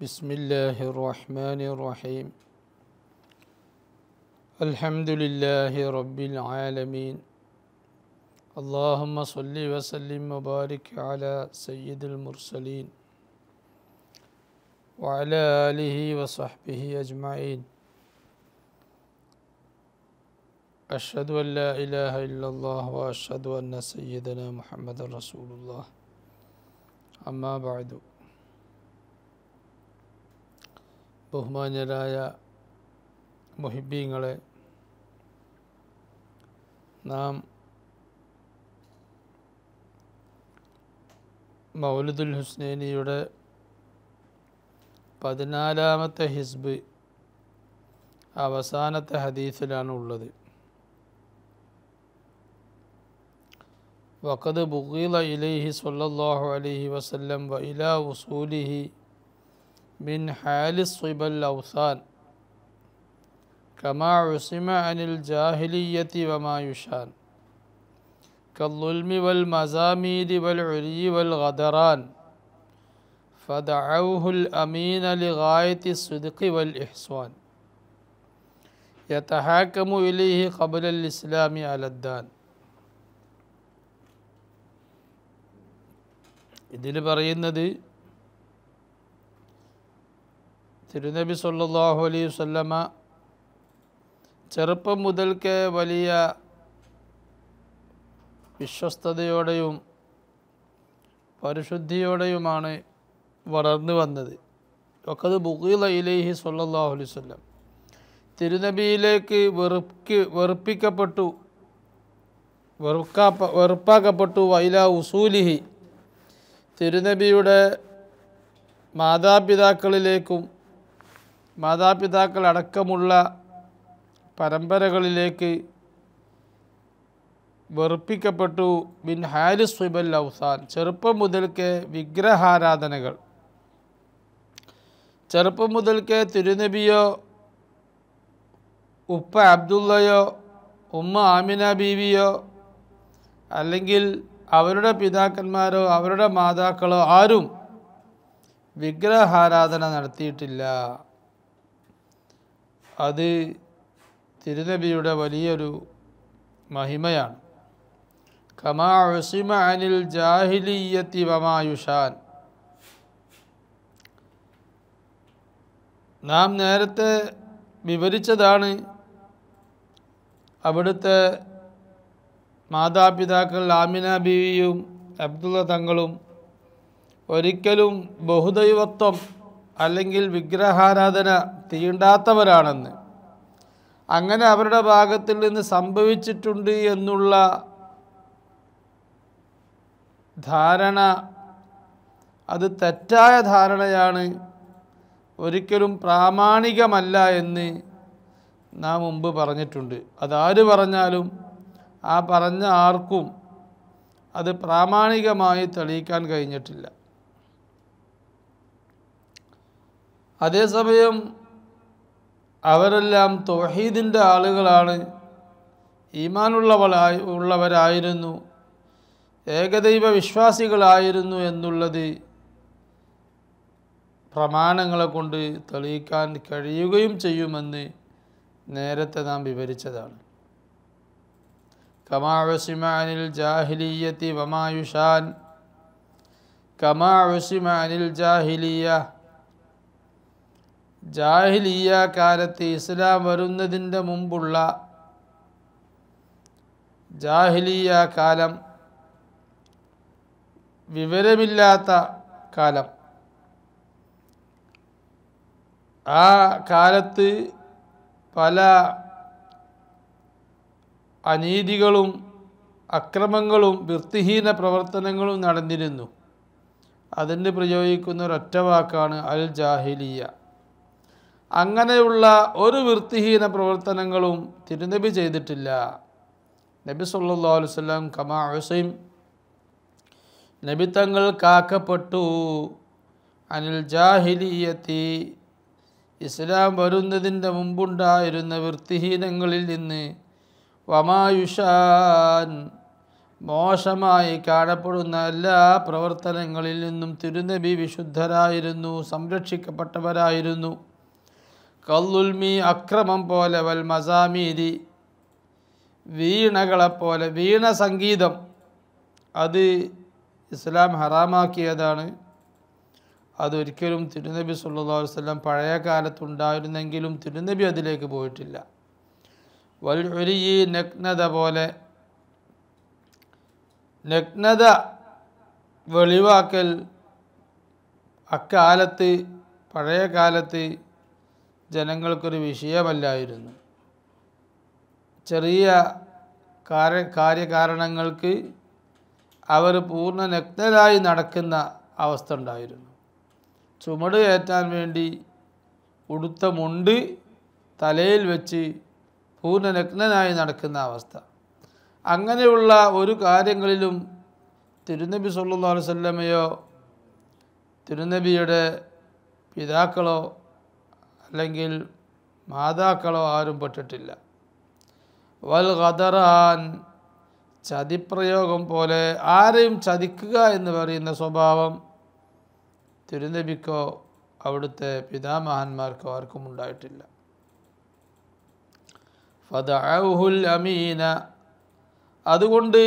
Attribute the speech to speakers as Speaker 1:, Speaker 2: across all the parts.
Speaker 1: بسم الله الرحمن الرحيم الحمد لله رب العالمين اللهم صل وسلم وبارك على سيد المرسلين وعلى آله وصحبه أجمعين أشهد أن لا إله إلا الله وأشهد أن سيدنا محمد رسول الله أما بعد ബഹുമാന്യരായ മുഹിബ്ബീങ്ങളെ, നാം മൗലിദുൽ ഹുസ്നൈനിയുടെ 14-ാമത്തെ ഹിസ്ബ് അവസാനത്തെ ഹദീസിലാണ് ഉള്ളത്. വഖദ് ബുഗിള ഇലൈഹി സ്വല്ലല്ലാഹു അലൈഹി വസല്ലം വ ഇലാ ഉസൂലിഹി من حال الصبا الأوثان كما عصم عن الجاهلية وما يشان كالظلم والمزامير والعري والغدران فدعوه الأمين لغاية الصدق والإحسان يتحاكم إليه قبل الإسلام على الدان. ഇതിൽ പറയുന്നത് തിരുനബി സല്ലല്ലാഹു അലൈഹി വസല്ലമ ചെറുപ്പം മുതൽക്കേ വലിയ വിശ്വസ്തയോടെയും പരിശുദ്ധിയോടെയുമാണ് വളർന്നു വന്നത്. വഖദ് ബുഗിള ഇലൈഹി സല്ലല്ലാഹു അലൈഹി വസല്ലം, തിരുനബിയിലേക്ക് വെറുപ്പാക്കപ്പെട്ടു. വൈലാ ഉസൂലിഹി, തിരുനബിയുടെ മാതാപിതാക്കളിലേക്കും മാതാപിതാക്കൾ അടക്കമുള്ള പരമ്പരകളിലേക്ക് വെറുപ്പിക്കപ്പെട്ടു. ബിൻ ഹാലിസ് സ്വിബൽ ഔസാൻ, ചെറുപ്പം മുതൽക്കേ വിഗ്രഹാരാധനകൾ. ചെറുപ്പം മുതൽക്കേ തിരുനബിയോ ഉപ്പ അബ്ദുള്ളയോ ഉമ്മ ആമിന ബീവിയോ അല്ലെങ്കിൽ അവരുടെ പിതാക്കന്മാരോ അവരുടെ മാതാക്കളോ ആരും വിഗ്രഹാരാധന നടത്തിയിട്ടില്ല. അത് തിരുനബിയുടെ വലിയൊരു മഹിമയാണ്. കമാ ഉസിമ അനിൽ ജാഹിലിയ്യത്തി വമാ യുഷാൻ, നാം നേരത്തെ വിവരിച്ചതാണ്. അവിടുത്തെ മാതാപിതാക്കൾ ആമിന ബീവിയും അബ്ദുള്ള തങ്ങളും ഒരിക്കലും ബഹുദൈവത്വം അല്ലെങ്കിൽ വിഗ്രഹാരാധന തീണ്ടാത്തവരാണെന്ന്, അങ്ങനെ അവരുടെ ഭാഗത്തിൽ നിന്ന് സംഭവിച്ചിട്ടുണ്ട് എന്നുള്ള ധാരണ അത് തെറ്റായ ധാരണയാണ്, ഒരിക്കലും പ്രാമാണികമല്ല എന്ന് നാം മുമ്പ് പറഞ്ഞിട്ടുണ്ട്. അതാര് പറഞ്ഞാലും ആ പറഞ്ഞ ആർക്കും അത് പ്രാമാണികമായി തെളിയിക്കാൻ കഴിഞ്ഞിട്ടില്ല. അതേസമയം അവരെല്ലാം തൗഹീദിൻ്റെ ആളുകളാണ്, ഈമാനുള്ളവരായിരുന്നു, ഏകദൈവ വിശ്വാസികളായിരുന്നു എന്നുള്ളത് പ്രമാണങ്ങളെ കൊണ്ട് തെളിയിക്കാൻ കഴിയുകയും ചെയ്യുമെന്ന് നേരത്തെ നാം വിവരിച്ചതാണ്. കമാ ഉസിമ അനിൽ ജാഹിലിയ്യത്തി വമാ യുഷാൻ, കമാ ഉസിമ അനിൽ ജാഹിലിയ്യ, ജാഹിലിയ്യ കാലത്ത് ഇസ്ലാം വരുന്നതിൻ്റെ മുമ്പുള്ള ജാഹിലിയ്യ കാലം, വിവരമില്ലാത്ത കാലം, ആ കാലത്ത് പല അനീതികളും അക്രമങ്ങളും വൃത്തിഹീന പ്രവർത്തനങ്ങളും നടന്നിരുന്നു. അതിന് പ്രയോഗിക്കുന്ന ഒരൊറ്റ വാക്കാണ് അൽ ജാഹിലിയ. അങ്ങനെയുള്ള ഒരു വൃത്തിഹീന പ്രവർത്തനങ്ങളും തിരുനബി ചെയ്തിട്ടില്ല. നബി സല്ലല്ലാഹു അലൈഹി വസല്ലം കമാ ഉസൈം, നബി തങ്ങൾ കാക്കപ്പെട്ടു. അനിൽ ജാഹിലിയത്തി, ഇസ്ലാം വരുന്നതിൻ്റെ മുമ്പുണ്ടായിരുന്ന വൃത്തിഹീനങ്ങളിൽ നിന്ന്. വമാ യുഷാൻ, മോശമായി കാണപ്പെടുന്ന എല്ലാ പ്രവർത്തനങ്ങളിൽ നിന്നും തിരുനബി വിശുദ്ധരായിരുന്നു, സംരക്ഷിക്കപ്പെട്ടവരായിരുന്നു. കല്ലുൽമി അക്രമം പോലെ, വൽ മസാമീരി വീണകളെപ്പോലെ. വീണ സംഗീതം അത് ഇസ്ലാം ഹറാമാക്കിയതാണ്. അതൊരിക്കലും തിരുനബി സല്ലല്ലാഹു അലൈഹി വസല്ലം പഴയ കാലത്തുണ്ടായിരുന്നെങ്കിലും തിരുനബി അതിലേക്ക് പോയിട്ടില്ല. വൽ ഉരിയി നഗ്നത പോലെ, നഗ്നത വെളിവാക്കൽ അക്കാലത്ത് പഴയ കാലത്ത് ജനങ്ങൾക്കൊരു വിഷയമല്ലായിരുന്നു. ചെറിയ കാര്യകാരണങ്ങൾക്ക് അവർ പൂർണ്ണ നഗ്നരായി നടക്കുന്ന അവസ്ഥ ഉണ്ടായിരുന്നു. ചുമട് കയറ്റാൻ വേണ്ടി ഉടുത്ത മുണ്ട് തലയിൽ വെച്ച് പൂർണ്ണ നഗ്നനായി നടക്കുന്ന അവസ്ഥ. അങ്ങനെയുള്ള ഒരു കാര്യങ്ങളിലും തിരുനബി സല്ലല്ലാഹു അലൈഹി വസല്ലമയോ തിരുനബിയുടെ പിതാക്കളോ അല്ലെങ്കിൽ മാതാക്കളോ ആരും പെട്ടിട്ടില്ല. വൽ ഖദറാൻ ചതിപ്രയോഗം പോലെ, ആരെയും ചതിക്കുക എന്ന് പറയുന്ന സ്വഭാവം തിരുനബിക്കോ അവിടുത്തെ പിതാമഹന്മാർക്കോ ആർക്കും ഉണ്ടായിട്ടില്ല. ഫദഅഹുൽ അമീന, അതുകൊണ്ട്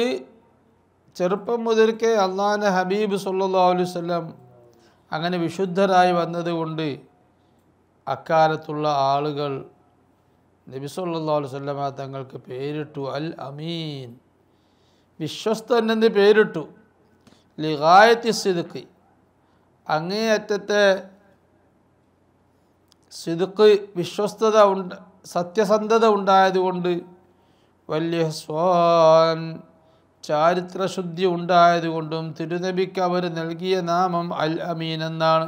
Speaker 1: ചെറുപ്പം മുതൽക്കേ അള്ളാഹുവിൻ്റെ ഹബീബ് സല്ലല്ലാഹു അലൈഹി വസല്ലം അങ്ങനെ വിശുദ്ധരായി വന്നതുകൊണ്ട് അക്കാലത്തുള്ള ആളുകൾ നബി സല്ലല്ലാഹു അലൈഹി വസല്ലം തങ്ങൾക്ക് പേരിട്ടു അൽ അമീൻ, വിശ്വസ്തൻ എന്ന് പേരിട്ടു. ലിഗായത്തി സിദ്ഖി, അങ്ങേയറ്റത്തെ സിദ്ഖ് വിശ്വസ്തത സത്യസന്ധത ഉണ്ടായതുകൊണ്ട്. വലിയ സ്വാൻ ചാരിത്രശുദ്ധി ഉണ്ടായതുകൊണ്ടും തിരുനബിക്ക് അവർ നൽകിയ നാമം അൽ അമീൻ എന്നാണ്.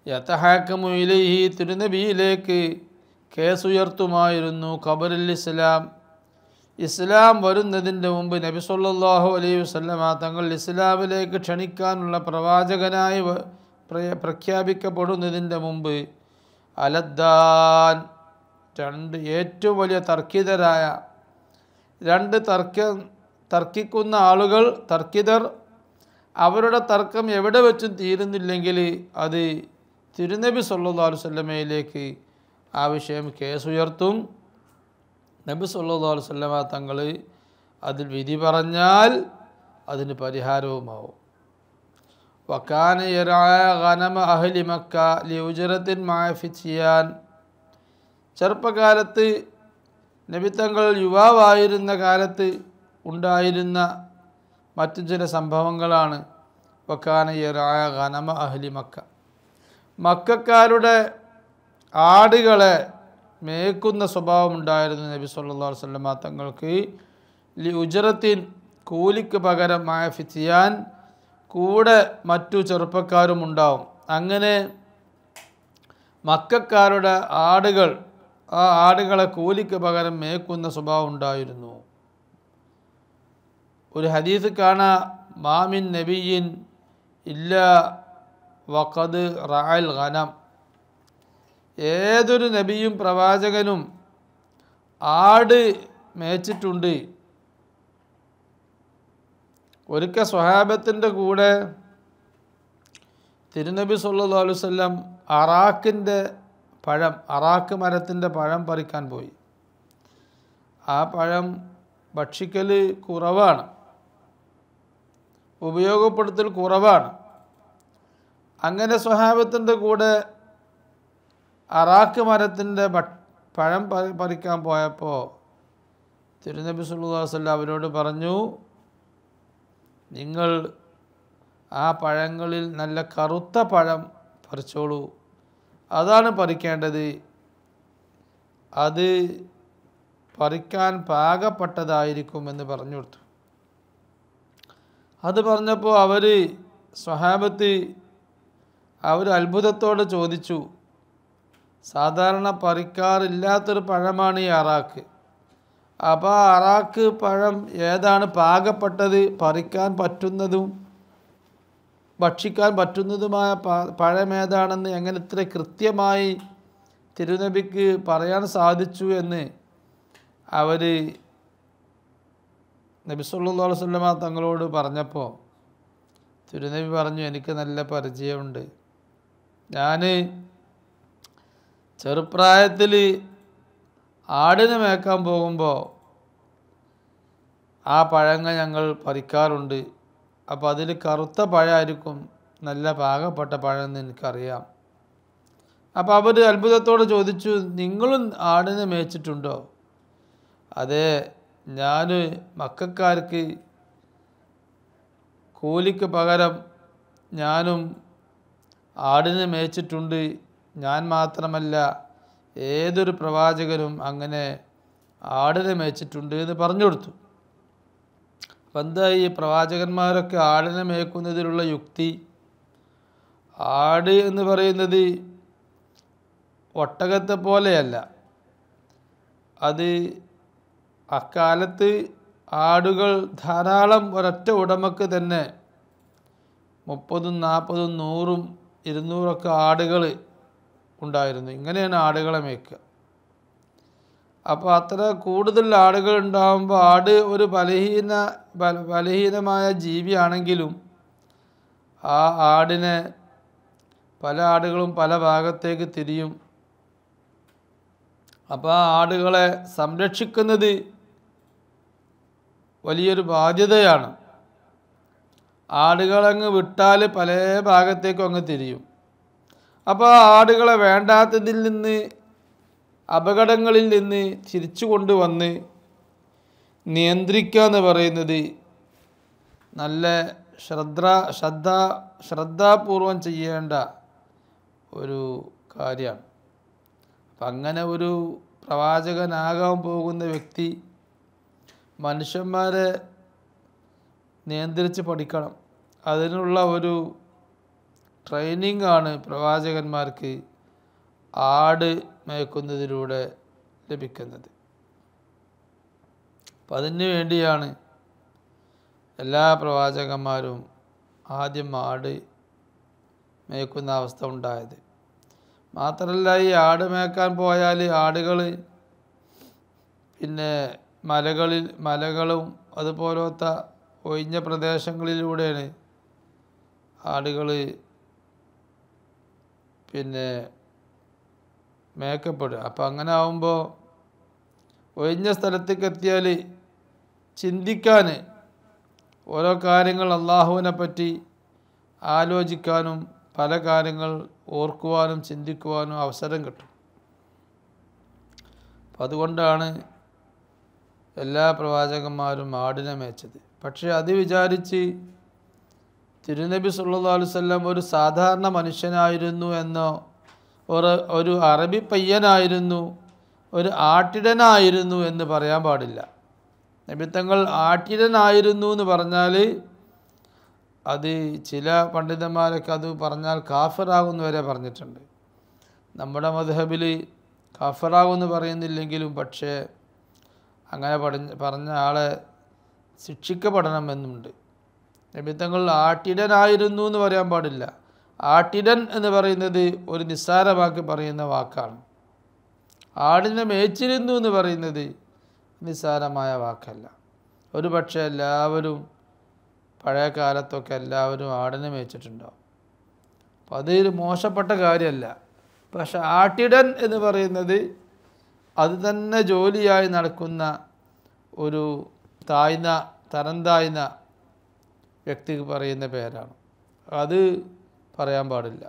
Speaker 1: യതഹാക്കമു ഇലൈഹി, തിരുനബിയിലേക്ക് കേസുയർത്തുമായിരുന്നു. ഖബറുൽ ഇസ്ലാം, ഇസ്ലാം വരുന്നതിൻ്റെ മുമ്പ് നബി സല്ലല്ലാഹു അലൈഹി വസല്ലമ തങ്ങൾ ഇസ്ലാമിലേക്ക് ക്ഷണിക്കാനുള്ള പ്രവാചകനായി പ്രഖ്യാപിക്കപ്പെടുന്നതിൻ്റെ മുമ്പ് അലദ്ദാൻ, രണ്ട് ഏറ്റവും വലിയ തർക്കിതരായ തർക്കിക്കുന്ന ആളുകൾ, തർക്കിതർ, അവരുടെ തർക്കം എവിടെ വെച്ചും തീരുന്നില്ലെങ്കിൽ അത് തിരുനബി സല്ലല്ലാഹു അലൈഹി വസല്ലമയിലേക്ക് ആ വിഷയം കേസുയർത്തും. നബി സല്ലല്ലാഹു അലൈഹി വസല്ലമ തങ്ങൾ അതിൽ വിധി പറഞ്ഞാൽ അതിന് പരിഹാരവുമാവും. വകാന യർആ ഗനമ അഹ്ലി മക്ക ലിഉജ്റത്തിൻ മഅ ഫിത്യാൻ, ചെറുപ്പകാലത്ത് നബി തങ്ങൾ യുവാവായിരുന്ന കാലത്ത് ഉണ്ടായിരുന്ന മറ്റു ചില സംഭവങ്ങളാണ്. വകാന യർആ ഗനമ അഹ്ലി മക്ക, മക്കക്കാരുടെ ആടുകളെ മേക്കുന്ന സ്വഭാവം ഉണ്ടായിരുന്നു നബി സല്ലല്ലാഹു അലൈഹി വസല്ലമ തങ്ങൾക്ക്. ലി ഉജ്റത്തിൻ, കൂലിക്ക് പകരം മഅ ഫിത്യാൻ, കൂടെ മറ്റു ചെറുപ്പക്കാരും ഉണ്ടാവും. അങ്ങനെ മക്കക്കാരുടെ ആടുകൾ, ആ ആടുകളെ കൂലിക്ക് പകരം മേക്കുന്ന സ്വഭാവം ഉണ്ടായിരുന്നു. ഒരു ഹദീസ് കാണാ, മാമിൻ നബിയിൻ ഇല്ലാ വഖദ് റഅൽ ഗനം, ഏതൊരു നബിയും പ്രവാചകനും ആട് മേച്ചിട്ടുണ്ട്. ഒരിക്കൽ സ്വഹാബത്തിൻ്റെ കൂടെ തിരുനബി സല്ലല്ലാഹു അലൈഹി വസല്ലം അറാക്ക് മരത്തിൻ്റെ പഴം പറിക്കാൻ പോയി. ആ പഴം ഭക്ഷിക്കൽ കുറവാണ്, ഉപയോഗപ്പെടുത്തൽ കുറവാണ്. അങ്ങനെ സ്വഹാബത്തിൻ്റെ കൂടെ അറാക്ക് മരത്തിൻ്റെ പഴം പറിക്കാൻ പോയപ്പോൾ തിരുനബി സല്ലല്ലാഹു അലൈഹി വസല്ലം അവരോട് പറഞ്ഞു, നിങ്ങൾ ആ പഴങ്ങളിൽ നല്ല കറുത്ത പഴം പറിച്ചോളൂ, അതാണ് പറിക്കേണ്ടത്, അത് പറിക്കാൻ പാകപ്പെട്ടതായിരിക്കുമെന്ന് പറഞ്ഞു കൊടുത്തു. അത് പറഞ്ഞപ്പോൾ സ്വഹാബത്ത് അത്ഭുതത്തോടെ ചോദിച്ചു, സാധാരണ പറിക്കാറില്ലാത്തൊരു പഴമാണ് ഈ അറാക്ക്, അപ്പോൾ ആ അറാക്ക് പഴം ഏതാണ് പാകപ്പെട്ടത്, പറിക്കാൻ പറ്റുന്നതും ഭക്ഷിക്കാൻ പറ്റുന്നതുമായ പഴം ഏതാണെന്ന് എങ്ങനെ ഇത്ര കൃത്യമായി തിരുനബിക്ക് പറയാൻ സാധിച്ചു എന്ന് അവർ നബി സല്ലല്ലാഹു അലൈഹി വസല്ലമ തങ്ങളോട് പറഞ്ഞപ്പോൾ തിരുനബി പറഞ്ഞു, എനിക്ക് നല്ല പരിചയമുണ്ട്. ഞാൻ ചെറുപ്രായത്തിൽ ആടിനെ മേക്കാൻ പോകുമ്പോൾ ആ പഴങ്ങൾ ഞങ്ങൾ പറിക്കാറുണ്ട്. അപ്പോൾ അതിൽ കറുത്ത പഴമായിരിക്കും നല്ല പാകപ്പെട്ട പഴമെന്ന് എനിക്കറിയാം. അപ്പോൾ അവർ അത്ഭുതത്തോടെ ചോദിച്ചു, നിങ്ങളും ആടിനെ മേച്ചിട്ടുണ്ടോ? അതെ, ഞാൻ മക്കക്കാർക്ക് കൂലിക്ക് പകരം ഞാനും ആടിനെ മേച്ചിട്ടുണ്ട്. ഞാൻ മാത്രമല്ല, ഏതൊരു പ്രവാചകനും അങ്ങനെ ആടിനെ മേച്ചിട്ടുണ്ട് എന്ന് പറഞ്ഞു കൊടുത്തു. അപ്പം എന്താ ഈ പ്രവാചകന്മാരൊക്കെ ആടിനെ മേക്കുന്നതിലുള്ള യുക്തി? ആട് എന്ന് പറയുന്നത് ഒട്ടകത്തെ പോലെയല്ല. അത് അക്കാലത്ത് ആടുകൾ ധാരാളം ഒരൊറ്റ ഉടമക്ക് തന്നെ 30, 40, 100, 200 ആടുകൾ ഉണ്ടായിരുന്നു. ഇങ്ങനെയാണ് ആടുകളെ മേയ്ക്കുക. അപ്പോൾ അത്ര കൂടുതൽ ആടുകൾ ഉണ്ടാകുമ്പോൾ ആട് ഒരു ബലഹീനമായ ജീവിയാണെങ്കിലും ആ ആടിനെ പല ആടുകളും പല ഭാഗത്തേക്ക് തിരിയും. അപ്പോൾ ആ ആടുകളെ സംരക്ഷിക്കുന്നത് വലിയൊരു ബാധ്യതയാണ്. ആടുകളങ്ങ് വിട്ടാൽ പല ഭാഗത്തേക്കും അങ്ങ് തിരിയും. അപ്പോൾ ആ ആടുകളെ വേണ്ടാത്തതിൽ നിന്ന്, അപകടങ്ങളിൽ നിന്ന് തിരിച്ചു കൊണ്ടുവന്ന് നിയന്ത്രിക്കുക എന്ന് പറയുന്നത് നല്ല ശ്രദ്ധാപൂർവം ചെയ്യേണ്ട ഒരു കാര്യമാണ്. അപ്പം അങ്ങനെ ഒരു പ്രവാചകനാകാൻ പോകുന്ന വ്യക്തി മനുഷ്യന്മാരെ നിയന്ത്രിച്ച് പഠിക്കണം. അതിനുള്ള ഒരു ട്രെയിനിങ് ആണ് പ്രവാചകന്മാർക്ക് ആട് മേയ്ക്കുന്നതിലൂടെ ലഭിക്കുന്നത്. അപ്പം അതിന് വേണ്ടിയാണ് എല്ലാ പ്രവാചകന്മാരും ആദ്യം ആട് മേയ്ക്കുന്ന അവസ്ഥ ഉണ്ടായത്. മാത്രമല്ല, ഈ ആട് മേയ്ക്കാൻ പോയാൽ ആടുകൾ പിന്നെ മലകളും അതുപോലത്തെ ഒഴിഞ്ഞ പ്രദേശങ്ങളിലൂടെയാണ് ആടുകൾ പിന്നെ മേയ്ക്കപ്പെടുക. അപ്പം അങ്ങനെ ആകുമ്പോൾ ഒഴിഞ്ഞ സ്ഥലത്തേക്ക് എത്തിയാൽ ചിന്തിക്കാൻ, ഓരോ കാര്യങ്ങൾ അള്ളാഹുവിനെ പറ്റി ആലോചിക്കാനും പല കാര്യങ്ങൾ ഓർക്കുവാനും ചിന്തിക്കുവാനും അവസരം കിട്ടും. അപ്പം അതുകൊണ്ടാണ് എല്ലാ പ്രവാചകന്മാരും ആടിനെ മേച്ചത്. പക്ഷേ അത് വിചാരിച്ച് തിരുനബി സല്ലല്ലാഹു അലൈഹി വസല്ലം ഒരു സാധാരണ മനുഷ്യനായിരുന്നു എന്നോ ഒരു അറബി പയ്യനായിരുന്നു, ഒരു ആട്ടിടനായിരുന്നു എന്ന് പറയാൻ പാടില്ല. നബി തങ്ങൾ ആട്ടിടനായിരുന്നു എന്ന് പറഞ്ഞാൽ അത് ചില പണ്ഡിതന്മാരൊക്കെ അത് പറഞ്ഞാൽ കാഫിറാകുമെന്ന് വരെ പറഞ്ഞിട്ടുണ്ട്. നമ്മുടെ മദ്ഹബിൽ കാഫിറാകുമെന്ന് പറയുന്നില്ലെങ്കിലും പക്ഷേ അങ്ങനെ പറഞ്ഞ ആളെ ശിക്ഷിക്കപ്പെടണമെന്നുണ്ട്. നബി തങ്ങൾ ആട്ടിടനായിരുന്നു എന്ന് പറയാൻ പാടില്ല. ആട്ടിടൻ എന്ന് പറയുന്നത് ഒരു നിസ്സാരമാക്കി പറയുന്ന വാക്കാണ്. ആടിനെ മേച്ചിരുന്നു എന്ന് പറയുന്നത് നിസ്സാരമായ വാക്കല്ല. ഒരു പക്ഷേ എല്ലാവരും പഴയ കാലത്തൊക്കെ എല്ലാവരും ആടിനെ മേച്ചിട്ടുണ്ടാവും. അപ്പം അതൊരു മോശപ്പെട്ട കാര്യമല്ല. പക്ഷെ ആട്ടിടൻ എന്ന് പറയുന്നത് അത് തന്നെ ജോലിയായി നടക്കുന്ന ഒരു തരം താഴ്ന്ന വ്യക്തിക്ക് പറയുന്ന പേരാണ്. അത് പറയാൻ പാടില്ല.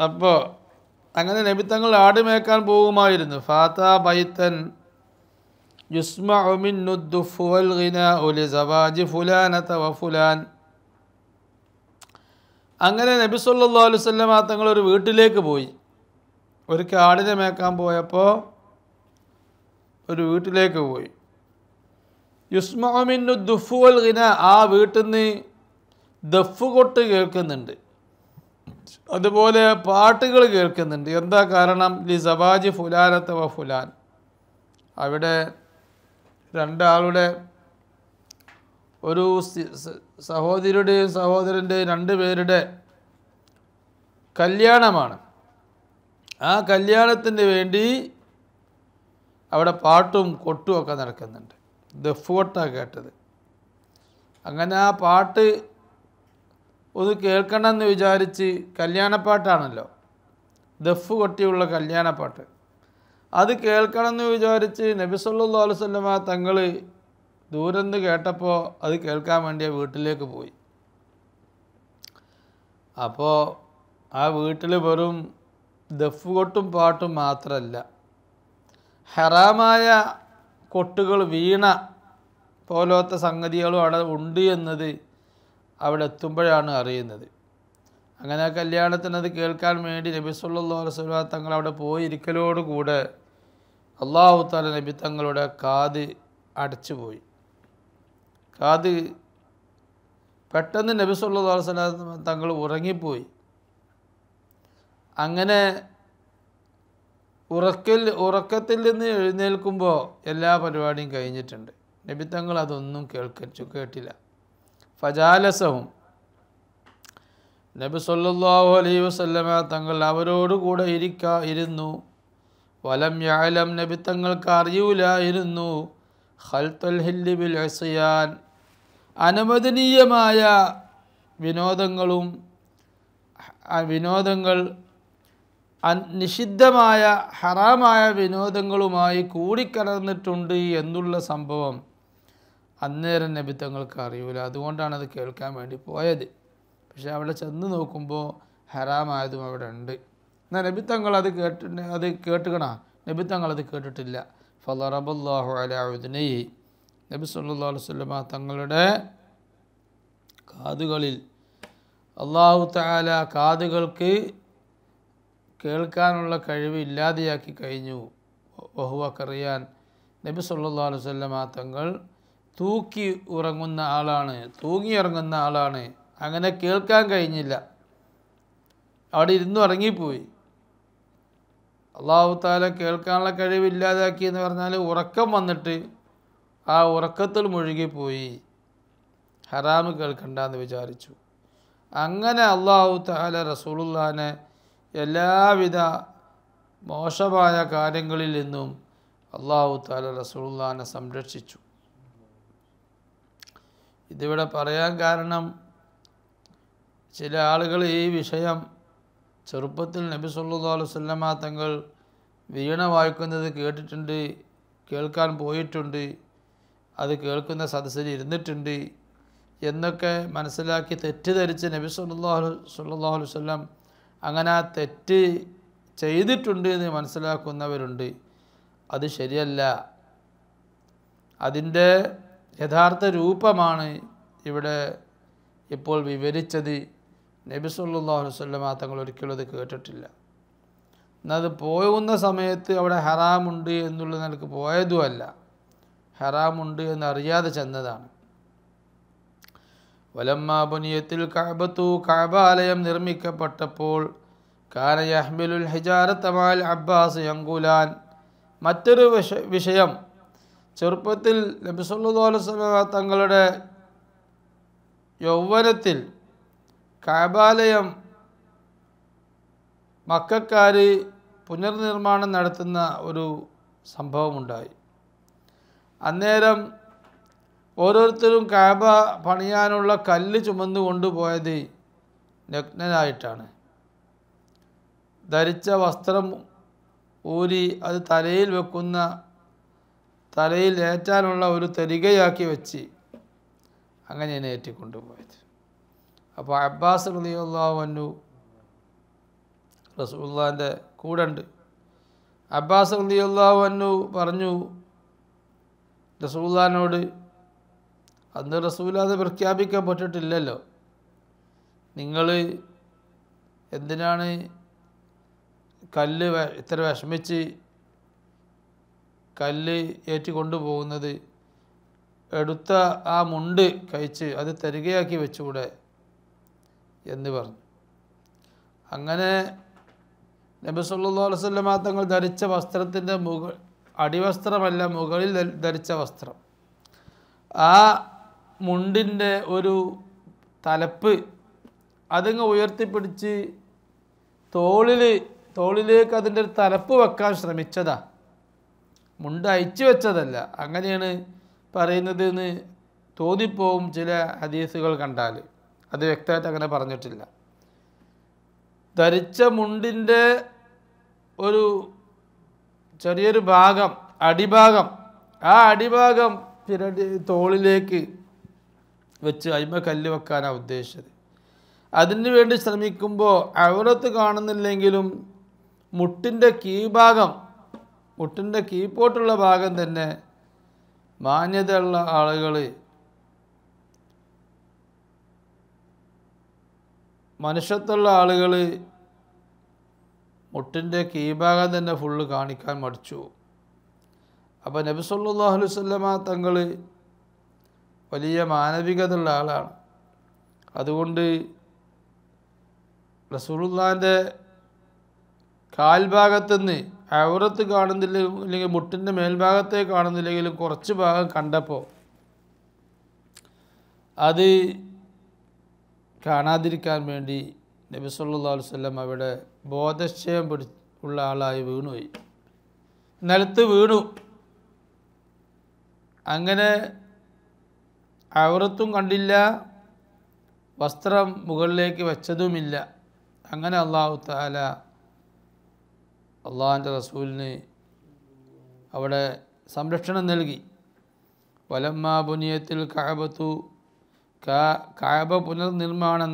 Speaker 1: അപ്പോൾ അങ്ങനെ നബി തങ്ങൾ ആട് മേയ്ക്കാൻ പോകുമായിരുന്നു. ഫാത്ത ബൈത്തൻ യുസ്മഉ മിന്നു ദുഫ് വൽ ഗിനാഉ ലിസവാജി ഫുലാനത വഫുലാൻ. അങ്ങനെ നബി സല്ലല്ലാഹു അലൈഹി വസല്ലം തങ്ങൾ ഒരു വീട്ടിലേക്ക് പോയി. ഒരിക്കൽ ആടിനെ മേയ്ക്കാൻ പോയപ്പോൾ ഒരു വീട്ടിലേക്ക് പോയി. യുസ്മഉ മിന്നു ദുഫ് വൽ ഗിനാ, ആ വീട്ടിൽ നിന്ന് ദഫ് കൊട്ട് കേൾക്കുന്നുണ്ട്, അതുപോലെ പാട്ടുകൾ കേൾക്കുന്നുണ്ട്. എന്താ കാരണം? ലിസവാജി ഫുലാനത്ത വ ഫുലാൻ, അവിടെ രണ്ടാളുടെ ഒരു സഹോദരിയുടെയും സഹോദരൻ്റെയും 2 പേരുടെ കല്യാണമാണ്. ആ കല്യാണത്തിന് വേണ്ടി അവിടെ പാട്ടും കൊട്ടും ഒക്കെ നടക്കുന്നുണ്ട്. ദഫ് കൊട്ടാണ് കേട്ടത്. അങ്ങനെ ആ പാട്ട് ഒന്ന് കേൾക്കണമെന്ന് വിചാരിച്ച്, കല്യാണപ്പാട്ടാണല്ലോ, ദഫ് കൊട്ടിയുള്ള കല്യാണപ്പാട്ട്, അത് കേൾക്കണമെന്ന് വിചാരിച്ച് നബി സല്ലല്ലാഹു അലൈഹി വസല്ലമ തങ്ങൾ ദൂരെന്ന് കേട്ടപ്പോൾ അത് കേൾക്കാൻ വേണ്ടി വീട്ടിലേക്ക് പോയി. അപ്പോൾ ആ വീട്ടിൽ വെറും ദഫ് കൊട്ടും പാട്ടും മാത്രമല്ല, ഹറാമായ കൊട്ടുകൾ, വീണ പോലത്തെ സംഗതികളും അവിടെ ഉണ്ട് എന്നത് അവിടെ എത്തുമ്പോഴാണ് അറിയുന്നത്. അങ്ങനെ ആ കല്യാണത്തിന് അത് കേൾക്കാൻ വേണ്ടി നബി സല്ലല്ലാഹു അലൈഹി വസല്ലം തങ്ങൾ അവിടെ പോയിരിക്കലോടുകൂടെ അല്ലാഹു തആല നബി തങ്ങളുടെ കാത് അടച്ചുപോയി. കാത് പെട്ടെന്ന് നബി സല്ലല്ലാഹു അലൈഹി വസല്ലം തങ്ങൾ ഉറങ്ങിപ്പോയി. അങ്ങനെ ഉറക്കത്തിൽ നിന്ന് എഴുന്നേൽക്കുമ്പോൾ എല്ലാ പരിപാടിയും കഴിഞ്ഞിട്ടുണ്ട്. നബി തങ്ങൾ അതൊന്നും കേട്ടില്ല. ഫജാലസഹും, നബി സല്ലല്ലാഹു അലൈഹി വസല്ലമ തങ്ങൾ അവരോടുകൂടെ ഇരുന്നു. വലം യഅലം, നബി തങ്ങൾക്ക് അറിയൂലായിരുന്നു, ഖൽത്തുൽ ഹില്ലി ബിൽ ഇസ്യാൻ, അനുവദനീയമായ വിനോദങ്ങൾ നിഷിദ്ധമായ ഹറാമായ വിനോദങ്ങളുമായി കൂടിക്കലർന്നിട്ടുണ്ട് എന്നുള്ള സംഭവം അന്നേരം നബി തങ്ങൾക്ക് അറിയൂല. അതുകൊണ്ടാണ് അത് കേൾക്കാൻ വേണ്ടി പോയത്. പക്ഷെ അവിടെ ചെന്ന് നോക്കുമ്പോൾ ഹറാമായതും അവിടെ ഉണ്ട്. എന്നാൽ നബി തങ്ങൾ അത് കേട്ടുകണ, നബി തങ്ങൾ അത് കേട്ടിട്ടില്ല. ഫളറബല്ലാഹു അലാ ഉദ്നൈഹി, നബി സല്ലല്ലാഹു അലൈഹി വസല്ലമ തങ്ങളുടെ കാതുകളിൽ അല്ലാഹു തആല കാതുകൾക്ക് കേൾക്കാനുള്ള കഴിവ് ഇല്ലാതെയാക്കി കഴിഞ്ഞു. വഹുവ ഖറിയാൻ, നബി സല്ലല്ലാഹു അലൈഹി വസല്ലമ തങ്ങൾ തൂങ്ങി ഉറങ്ങുന്ന ആളാണ്. അങ്ങനെ കേൾക്കാൻ കഴിഞ്ഞില്ല, അവിടെ ഇരുന്ന് ഉറങ്ങിപ്പോയി. അല്ലാഹു തആല കേൾക്കാനുള്ള കഴിവില്ലാതാക്കി എന്ന് പറഞ്ഞാൽ ഉറക്കം വന്നിട്ട് ആ ഉറക്കത്തിൽ മുഴുകിപ്പോയി, ഹറാമ് കേൾക്കണ്ടെന്ന് വിചാരിച്ചു. അങ്ങനെ അല്ലാഹു തആല റസൂലുള്ളാഹിനെ എല്ലാവിധ മോശമായ കാര്യങ്ങളിൽ നിന്നും അല്ലാഹു തആല റസൂലുള്ളാഹിനെ സംരക്ഷിച്ചു. ഇതിവിടെ പറയാൻ കാരണം, ചില ആളുകൾ ഈ വിഷയം ചെറുപ്പത്തിൽ നബി സല്ലല്ലാഹു അലൈഹി വസല്ലമ തങ്ങൾ വീണ വായിക്കുന്നത് കേട്ടിട്ടുണ്ട്, കേൾക്കാൻ പോയിട്ടുണ്ട്, അത് കേൾക്കുന്ന സദസ്സിൽ ഇരുന്നിട്ടുണ്ട് എന്നൊക്കെ മനസ്സിലാക്കി തെറ്റിദ്ധരിച്ച് നബി സല്ലല്ലാഹു അലൈഹി വസല്ലം അങ്ങനെ ആ തെറ്റ് ചെയ്തിട്ടുണ്ട് എന്ന് മനസ്സിലാക്കുന്നവരുണ്ട്. അത് ശരിയല്ല. അതിൻ്റെ യഥാർത്ഥ രൂപമാണ് ഇവിടെ ഇപ്പോൾ വിവരിച്ചത്. നബി സല്ലല്ലാഹു അലൈഹി വസല്ലം തങ്ങൾ ഒരിക്കലും അത് കേട്ടിട്ടില്ല. എന്നാൽ അത് പോകുന്ന സമയത്ത് അവിടെ ഹറാമുണ്ട് എന്നുള്ള നിലക്ക് പോയതുമല്ല, ഹറാമുണ്ട് എന്നറിയാതെ ചെന്നതാണ്. വലമ്മാ ബുനിയത്തിൽ കഅബത്തു, കഅബാലയം നിർമ്മിക്കപ്പെട്ടപ്പോൾ, കാന യഹ്മിലുൽ ഹിജാറത മഅൽ അബ്ബാസ് യൻഖുലാൻ, മറ്റൊരു വിഷയം, ചെറുപ്പത്തിൽ നബി സല്ലല്ലാഹു അലൈഹി വസല്ലം തങ്ങളുടെ യൗവനത്തിൽ കഅബാലയം മക്കക്കാർ പുനർനിർമ്മാണം നടത്തുന്ന ഒരു സംഭവമുണ്ടായി. അന്നേരം ഓരോരുത്തരും കഅബ പണിയാനുള്ള കല്ല് ചുമന്നു കൊണ്ടുപോയത് നഗ്നനായിട്ടാണ്. ധരിച്ച വസ്ത്രം ഊരി അത് തലയിൽ ഏറ്റാനുള്ള ഒരു തരികയാക്കി വെച്ച് അങ്ങനെയാണ് ഏറ്റിക്കൊണ്ടുപോയത്. അപ്പോൾ അബ്ബാസ് റളിയല്ലാഹു അൻഹു റസൂലുള്ളാഹിൻ്റെ കൂടെ ഉണ്ട്. അബ്ബാസ് റളിയല്ലാഹു അൻഹു പറഞ്ഞു റസൂലുള്ളാഹിനോട്, അന്ന് റസൂലുള്ളാഹി പ്രഖ്യാപിക്കപ്പെട്ടിട്ടില്ലല്ലോ, നിങ്ങൾ എന്തിനാണ് കല്ല് ഇത്ര വിഷമിച്ച് കല്ല് ഏറ്റിക്കൊണ്ടുപോകുന്നത്? എടുത്ത ആ മുണ്ട് കഴിച്ച് അത് തരികയാക്കി വെച്ചുകൂടെ എന്ന് പറഞ്ഞു. അങ്ങനെ നബി സല്ലല്ലാഹു അലൈഹി വസല്ലം തങ്ങൾ ധരിച്ച വസ്ത്രത്തിൻ്റെ അടിവസ്ത്രമല്ല, മുകളിൽ ധരിച്ച വസ്ത്രം, ആ മുണ്ടിൻ്റെ ഒരു തലപ്പ് അതങ്ങ് ഉയർത്തിപ്പിടിച്ച് തോളിലേക്ക് അതിൻ്റെ ഒരു തലപ്പ് വെക്കാൻ ശ്രമിച്ചതാ, മുണ്ട് അയച്ചു വെച്ചതല്ല. അങ്ങനെയാണ് പറയുന്നത് എന്ന് തോന്നിപ്പോവും ചില ഹദീസുകൾ കണ്ടാൽ. അത് വ്യക്തമായിട്ട് അങ്ങനെ പറഞ്ഞിട്ടില്ല. ധരിച്ച മുണ്ടിൻ്റെ ഒരു ചെറിയൊരു ഭാഗം, അടിഭാഗം, ആ അടിഭാഗം തോളിലേക്ക് വെച്ച് അയിമ കല്ല് വെക്കാനാണ് ഉദ്ദേശിച്ചത്. അതിന് വേണ്ടി ശ്രമിക്കുമ്പോൾ ഔറത്ത് കാണുന്നില്ലെങ്കിലും മുട്ടിൻ്റെ കീഴ്ഭാഗം, മുട്ടിൻ്റെ കീഴ്പോട്ടുള്ള ഭാഗം തന്നെ മാന്യതയുള്ള ആളുകൾ, മനുഷ്യത്വമുള്ള ആളുകൾ മുട്ടിൻ്റെ കീഴ്ഭാഗം തന്നെ ഫുള്ള് കാണിക്കാൻ മടിച്ചു. അപ്പോൾ നബി സല്ലല്ലാഹു അലൈഹി വസല്ലമ തങ്ങൾ വലിയ മാനവികതയുള്ള ആളാണ്. അതുകൊണ്ട് റസൂലുള്ളാഹിൻ്റെ കാൽഭാഗത്തുനിന്ന് ഔറത്ത് കാണുന്നില്ല, അല്ലെങ്കിൽ മുട്ടിൻ്റെ മേൽഭാഗത്തെ കാണുന്നില്ലെങ്കിലും കുറച്ച് ഭാഗം കണ്ടപ്പോൾ അത് കാണാതിരിക്കാൻ വേണ്ടി നബി സല്ലല്ലാഹു അലൈഹി വസല്ലം അവിടെ ബോധക്ഷയം ഉള്ള ആളായി വീണുപോയി, നിലത്ത് വീണു. അങ്ങനെ ഔറത്തും കണ്ടില്ല, വസ്ത്രം മുകളിലേക്ക് വെച്ചതുമില്ല. അങ്ങനെ അല്ലാഹു തആല അള്ളാഹിൻ്റെ റസൂലിന് അവിടെ സംരക്ഷണം നൽകി. വലമ്മാ ബുനിയത്തിൽ കഅബത്തു, കഅബ പുനർനിർമ്മാണം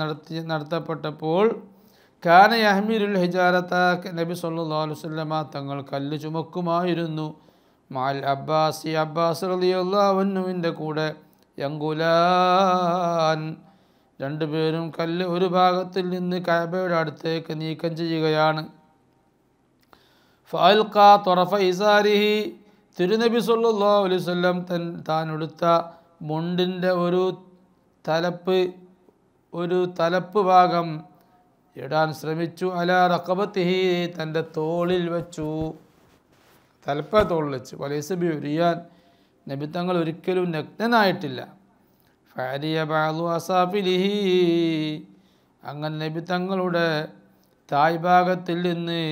Speaker 1: നടത്തപ്പെട്ടപ്പോൾ കാന യഹ്മിലുൽ ഹിജാറത, നബി സല്ലല്ലാഹു അലൈഹി വസല്ലമ തങ്ങൾ കല്ല് ചുമക്കുമായിരുന്നു. മാൽ അബ്ബാസ്, അബ്ബാസ് റളിയല്ലാഹു അൻഹുവിൻ്റെ കൂടെ, യങ്കുലാൻ, രണ്ടുപേരും കല്ല് ഒരു ഭാഗത്തിൽ നിന്ന് കഅബയുടെ അടുത്തേക്ക് നീക്കം ചെയ്യുകയാണ്. ഫഅൽഖാ ത്വറഫ ഇസാരിഹി, തിരുനബി സല്ലല്ലാഹു അലൈഹി വസല്ലം താൻ എടുത്ത മുണ്ടിൻ്റെ ഒരു തലപ്പ് ഭാഗം ഇടാൻ ശ്രമിച്ചു. അലാ റഖബത്തിഹി, തൻ്റെ തോളിൽ വെച്ചു, തോളിൽ വെച്ചു. വലൈസ ബിഉരിയാൻ, നബി തങ്ങൾ ഒരിക്കലും നഗ്നനായിട്ടില്ല. ഫഅലിയ ബഅദു അസാഫിലിഹി, അങ്ങനെ നബി തങ്ങളുടെ തായ് ഭാഗത്തിൽ നിന്ന്,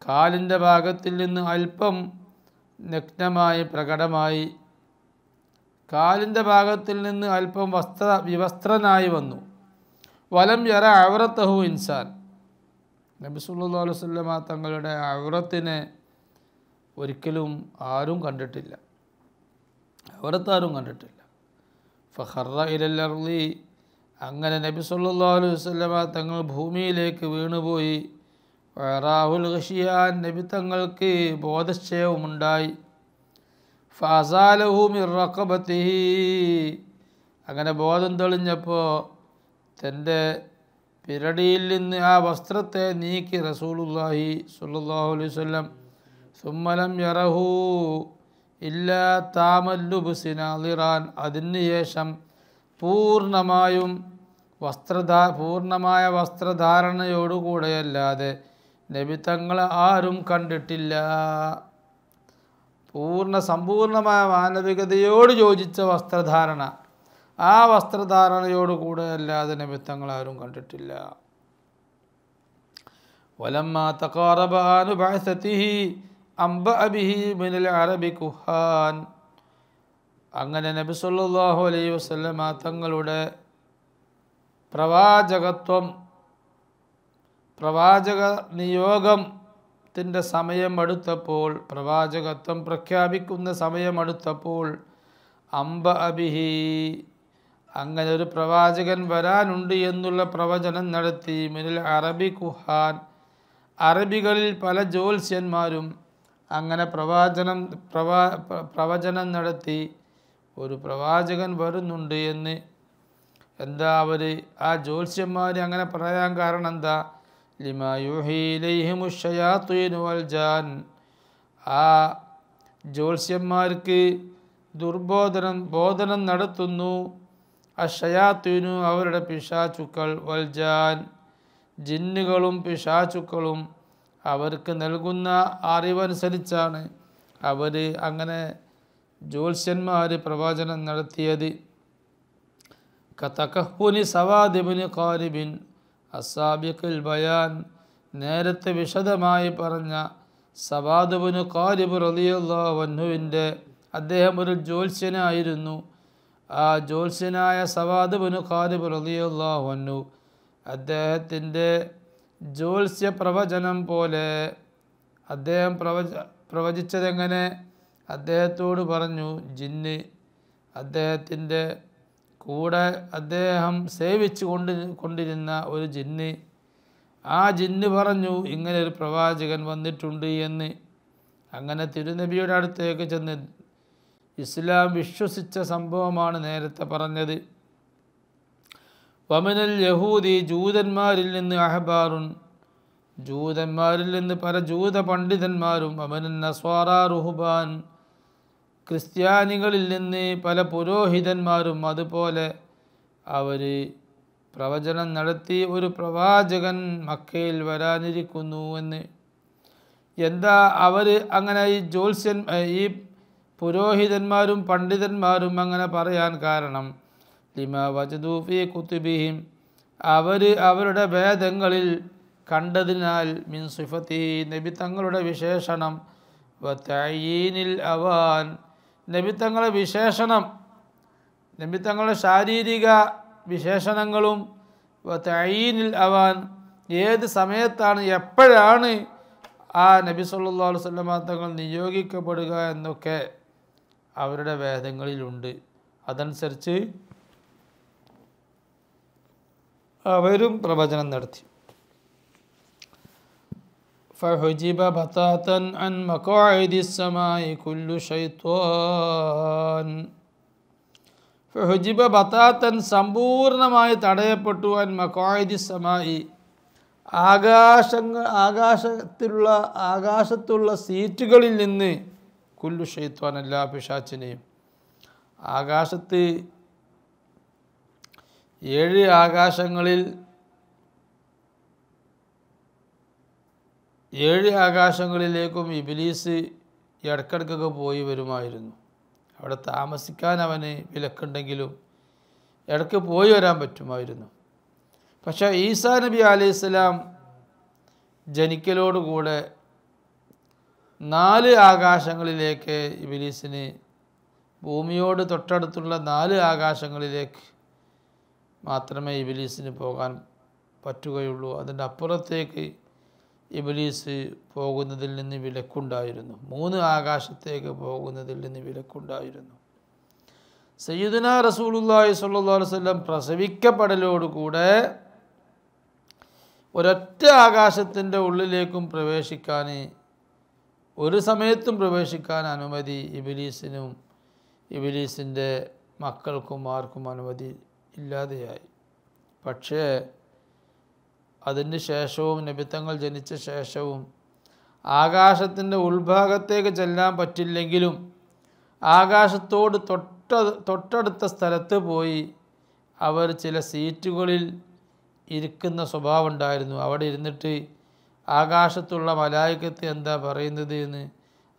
Speaker 1: കാലിൻ്റെ ഭാഗത്തിൽ നിന്ന് അല്പം നഗ്നമായി പ്രകടമായി, കാലിൻ്റെ ഭാഗത്തിൽ നിന്ന് അല്പം വിവസ്ത്രനായി വന്നു. വലം യറ ഔറത്തഹു ഇൻസാൻ, നബി സല്ലല്ലാഹു അലൈഹി വസല്ലമ തങ്ങളുടെ ഔറത്തിനെ ഒരിക്കലും ആരും കണ്ടിട്ടില്ല, ഔറത്താരും കണ്ടിട്ടില്ല. ഫഖറ ഇലൽ അർളി, അങ്ങനെ നബി സല്ലല്ലാഹു അലൈഹി വസല്ലമ തങ്ങൾ ഭൂമിയിലേക്ക് വീണുപോയി. വറാഹുൽ ഖശിയാൻ, നബി തങ്ങൾക്ക് ബോധക്ഷയവുമുണ്ടായി. ഫഅസാലഹു മിർ റഖബത്തിഹി, അങ്ങനെ ബോധം തെളിഞ്ഞപ്പോൾ തൻ്റെ പിരടിയിൽ നിന്ന് ആ വസ്ത്രത്തെ നീക്കി റസൂലുള്ളാഹി സ്വല്ലല്ലാഹു അലൈഹി വസല്ലം. സുമ്മലം യറഹു ഇല്ലാ താമല്ലുബ്സി നാളിറാൻ, അതിന് ശേഷം പൂർണ്ണമായ വസ്ത്രധാരണയോടുകൂടെയല്ലാതെ നബി തങ്ങളെ ആരും കണ്ടിട്ടില്ല. സമ്പൂർണമായ മാനവികതയോട് യോജിച്ച വസ്ത്രധാരണ, ആ വസ്ത്രധാരണയോടുകൂടെ അല്ലാതെ നബി തങ്ങൾ ആരും കണ്ടിട്ടില്ല. വലമ്മാ തഖാറബ ആനു ബഅസതിഹി അംബഅ ബിഹി മിനൽ അറബി കുഹാൻ, അങ്ങനെ നബി സല്ലല്ലാഹു അലൈഹി വസല്ലമ തങ്ങളുടെ പ്രവാചക നിയോഗത്തിൻ്റെ സമയമടുത്തപ്പോൾ, പ്രവാചകത്വം പ്രഖ്യാപിക്കുന്ന സമയമടുത്തപ്പോൾ, അംബഅ ബിഹി, അങ്ങനെ ഒരു പ്രവാചകൻ വരാനുണ്ട് എന്നുള്ള പ്രവചനം നടത്തി. മിനൽ അറബി കുഹാൻ, അറബികളിൽ പല ജ്യോത്സ്യന്മാരും അങ്ങനെ പ്രവചനം നടത്തി ഒരു പ്രവാചകൻ വരുന്നുണ്ട് എന്ന്. എന്താ ആ ജ്യോത്സ്യന്മാർ അങ്ങനെ പറയാൻ കാരണം എന്താ? ലിമാ യൂഹി ഇലൈഹിമു ശയാത്തീനു വൽ ജാൻ, ആ ജ്യോത്സ്യന്മാർക്ക് ബോധനം നടത്തുന്നു അശയാത്തീനു, അവരുടെ പിശാചുക്കൾ, വൽ ജാൻ, ജിന്നുകളും പിശാചുക്കളും അവർക്ക് നൽകുന്ന അറിവനുസരിച്ചാണ് അവർ അങ്ങനെ ജ്യോത്സ്യന്മാർ പ്രവചനം നടത്തിയത്. കതകഹുനി സവാദ് ഇബ്നു ഖാരിബിൻ അസാബിഖുൽ ബയാൻ, നേരത്തെ വിശദമായി പറഞ്ഞ സവാദ് ഇബ്നു ഖാരിബ് റളിയല്ലാഹു അൻഹുവിൻ്റെ, അദ്ദേഹം ഒരു ജ്യോത്സ്യനായിരുന്നു. ആ ജ്യോത്സ്യനായ സവാദ് ഇബ്നു ഖാരിബ് റളിയല്ലാഹു അൻഹു അദ്ദേഹത്തിൻ്റെ ജ്യോത്സ്യ പ്രവചനം പോലെ അദ്ദേഹം പ്രവചിച്ചതെങ്ങനെ? അദ്ദേഹത്തോട് പറഞ്ഞു, ജിന്ന് അദ്ദേഹത്തിൻ്റെ കൂടെ അദ്ദേഹം സേവിച്ചു കൊണ്ടിരുന്ന ഒരു ജിന്ന്, ആ ജിന്ന് പറഞ്ഞു ഇങ്ങനെ ഒരു പ്രവാചകൻ വന്നിട്ടുണ്ട് എന്ന്. അങ്ങനെ തിരുനബിയുടെ അടുത്തേക്ക് ചെന്ന് ഇസ്ലാം വിശ്വസിച്ച സംഭവമാണ് നേരത്തെ പറഞ്ഞത്. വമിനൽ യഹൂദി, ജൂതന്മാരിൽ നിന്ന് അഹ്ബാറുൻ, ജൂതന്മാരിൽ നിന്ന് പല ജൂത പണ്ഡിതന്മാരും, വമിനൻ നസ്വാറ റുഹ്ബാൻ, ക്രിസ്ത്യാനികളിൽ നിന്ന് പല പുരോഹിതന്മാരും അതുപോലെ അവർ പ്രവചനം നടത്തി ഒരു പ്രവാചകൻ മക്കയിൽ വരാനിരിക്കുന്നു എന്ന്. എന്താ അവർ അങ്ങനെ ഈ പുരോഹിതന്മാരും പണ്ഡിതന്മാരും അങ്ങനെ പറയാൻ കാരണം? ലിമാ വജദൂ ഫീ കുതുബിഹിം, അവരുടെ വേദങ്ങളിൽ കണ്ടതിനാൽ, മിൻ സിഫത്തി, നബി തങ്ങളുടെ വിശേഷണം, വതഈനിൽ അവാൻ, നബി തങ്ങളുടെ വിശേഷണം, നബി തങ്ങളുടെ ശാരീരിക വിശേഷണങ്ങളും, വതഈനിൽ അവാൻ, ഏത് സമയത്താണ് എപ്പോഴാണ് ആ നബി സല്ലല്ലാഹു അലൈഹി വസല്ലം തങ്ങൾ നിയോഗിക്കപ്പെടുക എന്നൊക്കെ അവരുടെ വേദങ്ങളിലുണ്ട്. അതനുസരിച്ച് അവരും പ്രവചനം നടത്തി. ഫഹുജിബ ബതാതൻ അൻ മഖാഇദിസ് സമായി കുല്ലു ശൈത്വാൻ, ഫഹുജിബ ബതാതൻ സമ്പൂർണമായി തടയപ്പെട്ടു, അൻ മഖാഇദിസ് സമായി ആകാശത്തുള്ള സീറ്റുകളിൽ നിന്ന്, കുല്ലു ശൈത്വാൻ എല്ലാ പിശാചിനെയും. ആകാശത്ത് 7 ആകാശങ്ങളിൽ 7 ആകാശങ്ങളിലേക്കും ഇബ്ലീസ് ഇടയ്ക്കിടയ്ക്കൊക്കെ പോയി വരുമായിരുന്നു. അവിടെ താമസിക്കാൻ അവന് വിലക്കുണ്ടെങ്കിലും ഇടയ്ക്ക് പോയി വരാൻ പറ്റുമായിരുന്നു. പക്ഷേ ഈസാ നബി അലൈഹിസ്സലാം ജനിക്കലോടുകൂടെ 4 ആകാശങ്ങളിലേക്ക് ഇബ്ലീസിന്, ഭൂമിയോട് തൊട്ടടുത്തുള്ള 4 ആകാശങ്ങളിലേക്ക് മാത്രമേ ഇബ്ലീസിന് പോകാൻ പറ്റുകയുള്ളൂ. അതിൻ്റെ അപ്പുറത്തേക്ക് ഇബ്ലീസ് പോകുന്നതിൽ നിന്ന് വിലക്കുണ്ടായിരുന്നു. 3 ആകാശത്തേക്ക് പോകുന്നതിൽ നിന്ന് വിലക്കുണ്ടായിരുന്നു. സയ്യിദുനാ റസൂലുള്ളാഹി സ്വല്ലല്ലാഹു അലൈഹി വസല്ലം പ്രസവിക്കപ്പെടലോടുകൂടെ ഒരൊറ്റ ആകാശത്തിൻ്റെ ഉള്ളിലേക്കും പ്രവേശിക്കാൻ, ഒരു സമയത്തും പ്രവേശിക്കാൻ അനുമതി ഇബ്ലീസിനും ഇബ്ലീസിൻ്റെ മക്കൾക്കും ആർക്കും അനുമതി ഇല്ലാതെയായി. പക്ഷേ അതിന് ശേഷവും, നബിത്തങ്ങൾ ജനിച്ച ശേഷവും ആകാശത്തിൻ്റെ ഉൾഭാഗത്തേക്ക് ചെല്ലാൻ പറ്റില്ലെങ്കിലും ആകാശത്തോട് തൊട്ടടുത്ത സ്ഥലത്ത് പോയി അവർ ചില സീറ്റുകളിൽ ഇരിക്കുന്ന സ്വഭാവം ഉണ്ടായിരുന്നു. അവിടെ ഇരുന്നിട്ട് ആകാശത്തുള്ള മലായികത്ത് എന്താ പറയുന്നത് എന്ന്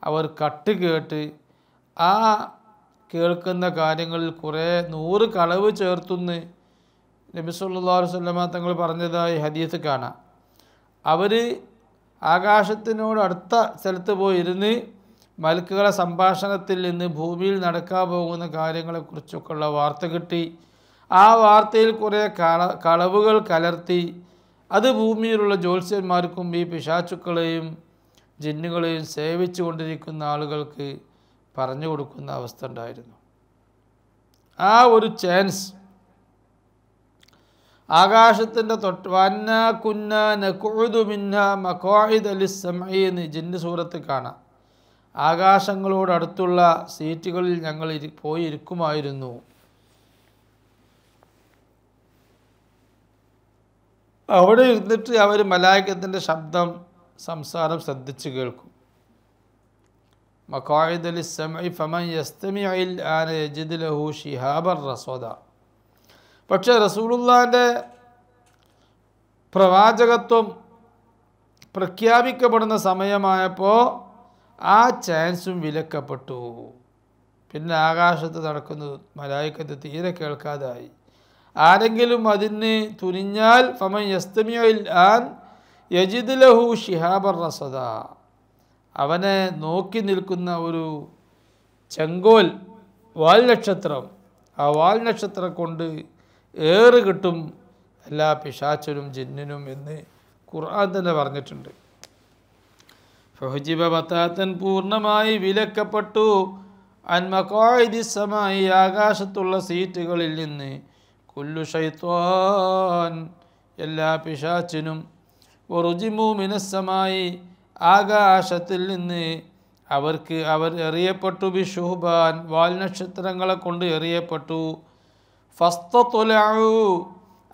Speaker 1: അവർ കേട്ട് ആ കേൾക്കുന്ന കാര്യങ്ങളിൽ കുറേ 100 കളവ് ചേർത്തുന്ന് നബി സല്ലല്ലാഹു അലൈഹി വസല്ലമ തങ്ങൾ പറഞ്ഞതായി ഹദീസ് കാണാം. അവർ ആകാശത്തിനോട് അടുത്ത സ്ഥലത്ത് പോയി ഇരുന്ന് മലക്കുകളെ സംഭാഷണത്തിൽ നിന്ന് ഭൂമിയിൽ നടക്കാൻ പോകുന്ന കാര്യങ്ങളെക്കുറിച്ചൊക്കെയുള്ള വാർത്ത കിട്ടി. ആ വാർത്തയിൽ കുറേ കളവുകൾ കലർത്തി അത് ഭൂമിയിലുള്ള ജ്യോത്സ്യന്മാർക്കും ഈ പിശാചുക്കളെയും ജിന്നുകളെയും സേവിച്ചു കൊണ്ടിരിക്കുന്ന ആളുകൾക്ക് പറഞ്ഞു കൊടുക്കുന്ന അവസ്ഥ ഉണ്ടായിരുന്നു. ആ ഒരു ചാൻസ് ആകാശത്തിൻ്റെ വന്ന കുന്ന നഖുദു മിന്ന മഖാഇദ ലിസ്സമഈ എന്ന് ജിന്ന് സൂറത്ത് കാണാം. ആകാശങ്ങളോടടുത്തുള്ള സീറ്റുകളിൽ ഞങ്ങൾ പോയി ഇരിക്കുമായിരുന്നു. അവിടെ ഇരുന്നിട്ട് അവർ മലായികത്തിൻ്റെ സംസാരം ശ്രദ്ധിച്ച് കേൾക്കും. മഖാഇദ ലിസ്സമഈ ഫമൻ യസ്തമിഉൽ ആന യജിദ് ലഹു ശിഹാബർ റസദ. പക്ഷേ റസൂലുള്ളാഹിൻ്റെ പ്രവാചകത്വം പ്രഖ്യാപിക്കപ്പെടുന്ന സമയമായപ്പോൾ ആ ചാൻസും വിലക്കപ്പെട്ടു. പിന്നെ ആകാശത്ത് നടക്കുന്നത് മലായികത്ത് തീരെ കേൾക്കാതായി. ആരെങ്കിലും അതിന് തുനിഞ്ഞാൽ ഫമൻ യസ്തമിഉൽ ആൻ യജിദ് ലഹു ശിഹാബർ റസദ, അവനെ നോക്കി നിൽക്കുന്ന ഒരു ചെങ്കോൽ വാൽ നക്ഷത്രം, ആ വാൽ നക്ഷത്രം കൊണ്ട് ഏറ് കിട്ടും എല്ലാ പിശാചിനും ജിന്നിനും എന്ന് ഖുർആൻ തന്നെ പറഞ്ഞിട്ടുണ്ട്. ഫഹുജിബ ബത്താത്തൻ പൂർണ്ണമായി വിലക്കപ്പെട്ടു, അൻ മഖാഇദി സമായി ആകാശത്തുള്ള സീറ്റുകളിൽ നിന്ന്, കുല്ലു ശൈത്വാൻ എല്ലാ പിശാചിനും, വറുജിമു മിനസ്സമായി ആകാശത്തിൽ നിന്ന് അവർ എറിയപ്പെട്ടു, ബിഷുഹ്ബാൻ വാൽ നക്ഷത്രങ്ങളെ കൊണ്ട് എറിയപ്പെട്ടു. ഫസ്തതുലഉ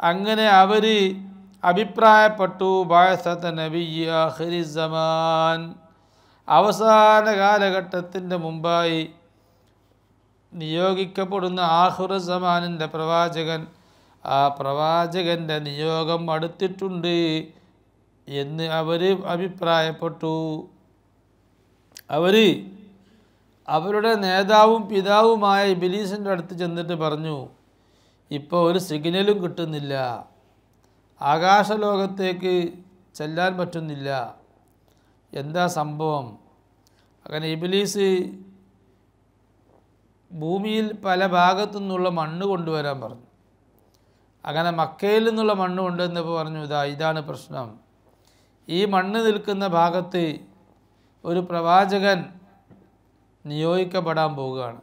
Speaker 1: അങ്ങനെ അവർ അഭിപ്രായപ്പെട്ടു, ബഅസത നബിയ്യ ആഖിരി സമാൻ അവസാന കാലഘട്ടത്തിൻ്റെ മുമ്പായി നിയോഗിക്കപ്പെടുന്ന ആഖിറു സമാനിൻ്റെ പ്രവാചകൻ, ആ പ്രവാചകൻ്റെ നിയോഗം അടുത്തിട്ടുണ്ട് എന്ന് അവർ അഭിപ്രായപ്പെട്ടു. അവരുടെ നേതാവും പിതാവുമായ ഇബ്ലീസിൻ്റെ അടുത്ത് ചെന്നിട്ട് പറഞ്ഞു, ഇപ്പോൾ ഒരു സിഗ്നലും കിട്ടുന്നില്ല, ആകാശലോകത്തേക്ക് ചെല്ലാൻ പറ്റുന്നില്ല, എന്താ സംഭവം? അങ്ങനെ ഇബ്ലീസ് ഭൂമിയിൽ പല ഭാഗത്തു നിന്നുള്ള മണ്ണ് കൊണ്ടുവരാൻ പറഞ്ഞു. അങ്ങനെ മക്കയിൽ നിന്നുള്ള മണ്ണ് കൊണ്ടുവന്നപ്പോൾ പറഞ്ഞു, ഇതാണ് പ്രശ്നം, ഈ മണ്ണ് നിൽക്കുന്ന ഭാഗത്ത് ഒരു പ്രവാചകൻ നിയോഗിക്കപ്പെടാൻ പോവുകയാണ്,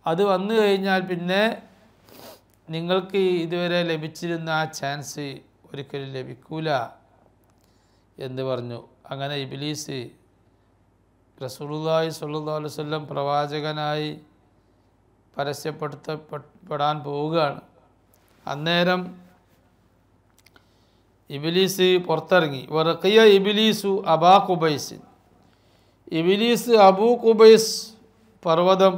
Speaker 1: അത് വന്നു കഴിഞ്ഞാൽ പിന്നെ നിങ്ങൾക്ക് ഇതുവരെ ലഭിച്ചിരുന്ന ആ ചാൻസ് ഒരിക്കലും ലഭിക്കൂല എന്ന് പറഞ്ഞു. അങ്ങനെ ഇബ്ലീസ് റസൂലുള്ളാഹി സ്വല്ലല്ലാഹു അലൈഹി വസല്ലം പ്രവാചകനായി പരസ്യപ്പെടുത്തപ്പെടാൻ പോവുകയാണ്. അന്നേരം ഇബ്ലീസ് പുറത്തിറങ്ങി. വറഖിയ ഇബ്ലീസു അബാ ഖുബൈസ്, ഇബ്ലീസ് അബൂ ഖുബൈസ് പർവ്വതം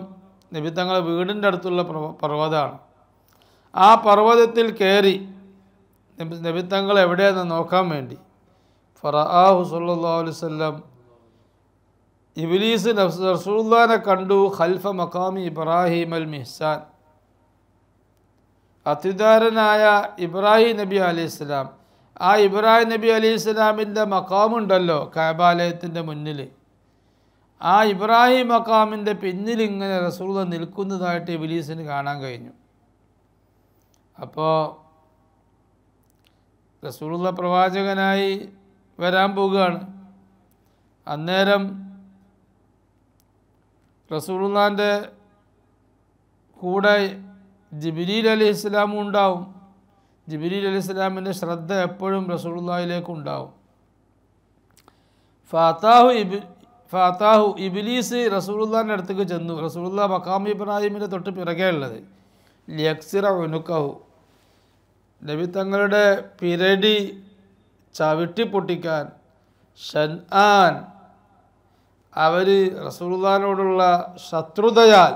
Speaker 1: നബി തങ്ങളുടെ വീടിൻ്റെ അടുത്തുള്ള പർവ്വതമാണ്. ആ പർവ്വതത്തിൽ കയറി നബി തങ്ങൾ എവിടെയെന്ന് നോക്കാൻ വേണ്ടി. ഫറആഹു സ്വല്ലല്ലാഹു അലൈഹി വസല്ലം, ഇബ്ലീസ് റസൂലുള്ളാഹിനെ കണ്ടു, ഖൽഫ മഖാമി ഇബ്രാഹിം അൽ മിഹ്സാൻ, അത്യുദാരനായ ഇബ്രാഹിം നബി അലൈഹിസ്സലാം, ആ ഇബ്രാഹിം നബി അലൈഹിസ്സലാമിൻ്റെ മഖാമുണ്ടല്ലോ കഅബാലയത്തിൻ്റെ മുന്നിൽ, ആ ഇബ്രാഹിം മഖാമിൻ്റെ പിന്നിൽ ഇങ്ങനെ റസൂലുള്ളാഹി നിൽക്കുന്നതായിട്ട് ഇബ്ലീസിന് കാണാൻ കഴിഞ്ഞു. അപ്പോൾ റസൂലുള്ളാഹി പ്രവാചകനായി വരാൻ പോവുകയാണ്. അന്നേരം റസൂലുള്ളാഹിൻ്റെ കൂടെ ജിബ്രീൽ അലൈഹിസ്സലാമും ഉണ്ടാവും. ജിബ്രീൽ അലൈഹിസ്സലാമിൻ്റെ ശ്രദ്ധ എപ്പോഴും റസൂലുള്ളാഹിലേക്ക് ഉണ്ടാവും. ഫാത്താഹു ഇബ്ലീസ് റസൂലുള്ളാഹിൻ്റെ അടുത്തേക്ക് ചെന്നു. റസൂലുള്ളാഹി മഖാം ഇബ്രാഹിമിൻ്റെ തൊട്ട് പിറകെ ഉള്ളത്. ലിയക്സിറ ഉനുക്കഹു, നബി തങ്ങളുടെ പിരടി ചവിട്ടി പൊട്ടിക്കാൻ. ഷൻആൻ, അവർ റസൂലുള്ളാഹിനോടുള്ള ശത്രുതയാൽ,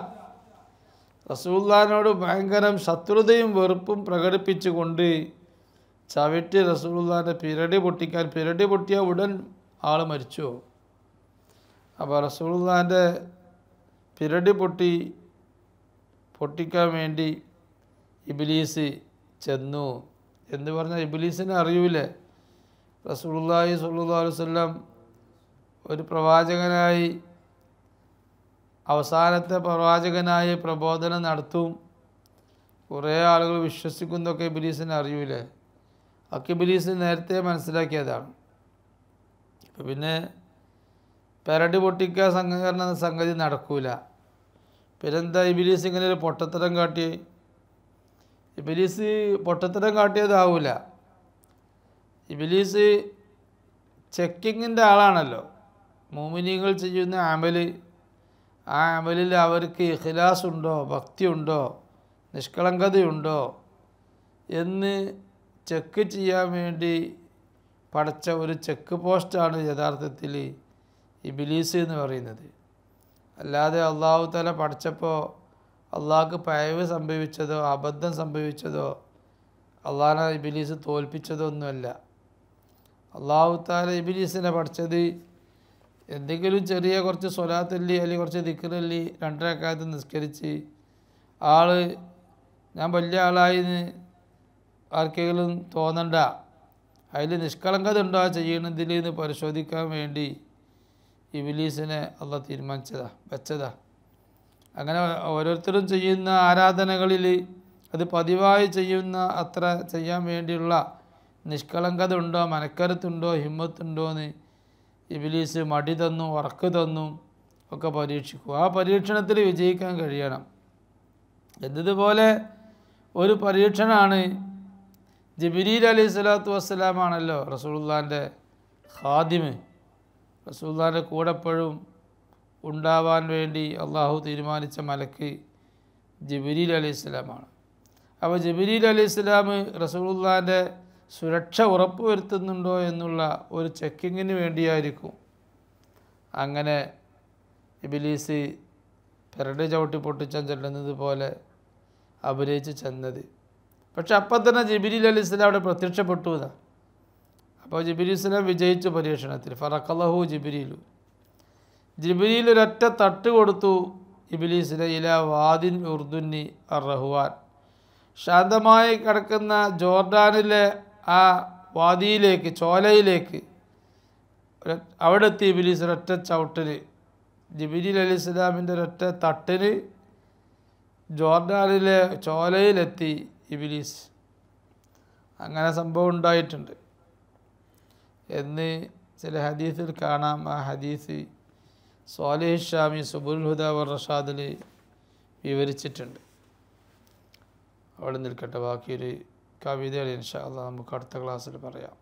Speaker 1: റസൂലുള്ളാഹിനോട് ഭയങ്കരം ശത്രുതയും വെറുപ്പും പ്രകടിപ്പിച്ചുകൊണ്ട് ചവിട്ടി റസൂലുള്ളാഹിൻ്റെ പിരടി പൊട്ടിക്കാൻ. പിരടി പൊട്ടിയ ഉടൻ ആൾ മരിച്ചു. അപ്പോൾ റസൂലുള്ളാഹിൻ്റെ പിരടി പൊട്ടിക്കാൻ വേണ്ടി ഇബ്ലീസ് ചെന്നു എന്ന് പറഞ്ഞാൽ ഇബ്ലീസിനെ അറിയൂലേ റസൂലുള്ളാഹി സ്വല്ലല്ലാഹു അലൈഹി വസല്ലം ഒരു പ്രവാചകനായി, അവസാനത്തെ പ്രവാചകനായി പ്രബോധനം നടത്തും, കുറേ ആളുകൾ വിശ്വസിക്കുന്നതൊക്കെ ഇബ്ലീസിനെ അറിയൂലേ. ഒക്കെ ഇബ്ലീസ് നേരത്തെ മനസ്സിലാക്കിയതാണ്. ഇപ്പം പിന്നെ പെരടി പൊട്ടിക്കുക സംഗതി നടക്കൂല. പിന്നെന്താ ഇബ്ലീസ് ഇങ്ങനെ ഒരു പൊട്ടത്തരം കാട്ടി? ഇബ്ലീസ് പൊട്ടത്തരം കാട്ടിയതാവൂല. ഇബ്ലീസ് ചെക്കിങ്ങിൻ്റെ ആളാണല്ലോ. മുഅ്മിനീങ്ങൾ ചെയ്യുന്ന അമല്, ആ അമലിൽ അവർക്ക് ഇഖ്ലാസ് ഉണ്ടോ, ഭക്തിയുണ്ടോ, നിഷ്കളങ്കതയുണ്ടോ എന്ന് ചെക്ക് ചെയ്യാൻ വേണ്ടി പഠിച്ച ഒരു ചെക്ക് പോസ്റ്റാണ് യഥാർത്ഥത്തിൽ ഇബ്ലീസ് എന്ന് പറയുന്നത്. അല്ലാതെ അള്ളാഹു തആല പഠിച്ചപ്പോൾ അള്ളാഹ്ക്ക് പയവ് സംഭവിച്ചതോ അബദ്ധം സംഭവിച്ചതോ അള്ളാഹിനെ ഇബ്ലീസ് തോൽപ്പിച്ചതോ ഒന്നുമല്ല. അള്ളാഹു തആല ഇബ്ലീസിനെ പഠിച്ചത് എന്തെങ്കിലും ചെറിയ കുറച്ച് സ്വലാത്തല്ലി അല്ലെങ്കിൽ കുറച്ച് ദിക്റല്ലി 2 റക്അത്ത് നിസ്കരിച്ച് ആൾ ഞാൻ വലിയ ആളായിന്ന് ആർക്കെങ്കിലും തോന്നണ്ട, അതിൽ നിഷ്കളങ്കത ഉണ്ടോ ചെയ്യണതിൽ എന്ന് പരിശോധിക്കാൻ വേണ്ടി ഇബ്ലീസിനെ അള്ളാഹ് വെച്ചതാ. അങ്ങനെ ഓരോരുത്തരും ചെയ്യുന്ന ആരാധനകളിൽ അത് പതിവായി ചെയ്യുന്ന അത്ര ചെയ്യാൻ വേണ്ടിയുള്ള നിഷ്കളങ്കത ഉണ്ടോ, മനക്കരുത്തുണ്ടോ, ഹിമ്മത്തുണ്ടോ എന്ന് ഇബ്ലീസ് മടി തന്നു, ഉറക്ക് തന്നു ഒക്കെ പരീക്ഷിക്കും. ആ പരീക്ഷണത്തിൽ വിജയിക്കാൻ കഴിയണം. എന്നതുപോലെ ഒരു പരീക്ഷണമാണ് ജിബ്രീൽ അലൈഹി സ്വലാത്തു വസ്സലാമാണല്ലോ റസൂലുള്ളാഹിൻ്റെ ഖാദിമ്. റസൂലുള്ളാഹിൻ്റെ കൂടെ എപ്പോഴും ഉണ്ടാവാൻ വേണ്ടി അള്ളാഹു തീരുമാനിച്ച മലക്ക് ജിബ്രീൽ അലൈഹിസ്സലാമാണ്. അപ്പോൾ ജിബ്രീൽ അലൈഹിസ്സലാം റസൂലുള്ളാഹിൻ്റെ സുരക്ഷ ഉറപ്പുവരുത്തുന്നുണ്ടോ എന്നുള്ള ഒരു ചെക്കിങ്ങിന് വേണ്ടിയായിരിക്കും അങ്ങനെ ഇബ്ലീസ് പെരട് ചവിട്ടി പൊട്ടിച്ചാൻ ചെല്ലുന്നത് പോലെ അഭിനയിച്ച് ചെന്നത്. പക്ഷെ അപ്പം തന്നെ ജിബ്രീൽ അലൈഹിസ്സലാം അവിടെ പ്രത്യക്ഷപ്പെട്ടു എന്നാ. അപ്പോൾ ജിബ്രീൽ അലൈഹിസ്സലാം വിജയിച്ചു പരീക്ഷണത്തിൽ. ഫറഖലഹു ജിബ്രീൽ ഒരൊറ്റ തട്ട് കൊടുത്തു ഇബ്ലീസിനെ ഇലാ വാദിൻ ഉർദുന്നി അർ-റഹ്വാൻ, ശാന്തമായി കിടക്കുന്ന ജോർഡാനിലെ ആ വാദിയിലേക്ക്, ചോലയിലേക്ക് അവിടെ എത്തി ഇബ്ലീസ് ഒരൊറ്റ ചവിട്ടിന്. ജിബ്രീൽ അലൈഹിസ്സലാമിൻ്റെ ഒരൊറ്റ തട്ടിന് ജോർഡാനിലെ ചോലയിലെത്തി ഇബ്ലീസ്. അങ്ങനെ സംഭവം ഉണ്ടായിട്ടുണ്ട് എന്ന് ചില ഹദീസിൽ കാണാം. ആ ഹദീസ് സ്വാലിഹ് ഷാമി സുബുൽ ഹുദ വർ റഷാദിൽ വിവരിച്ചിട്ടുണ്ട്. അവിടെ നിൽക്കട്ടെ, ബാക്കിയൊരു കവിതകൾ ഇൻഷാ അല്ലാഹ് നമുക്ക് അടുത്ത ക്ലാസ്സിൽ പറയാം.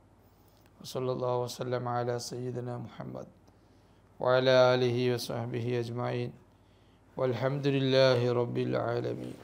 Speaker 1: വസല്ലല്ലാഹു വസല്ലം അലാ സയ്യിദിന മുഹമ്മദ് വഅലാ ആലിഹി വസഹ്ബിഹി അജ്മഈൻ വൽഹംദുലില്ലാഹി റബ്ബിൽ ആലമീൻ.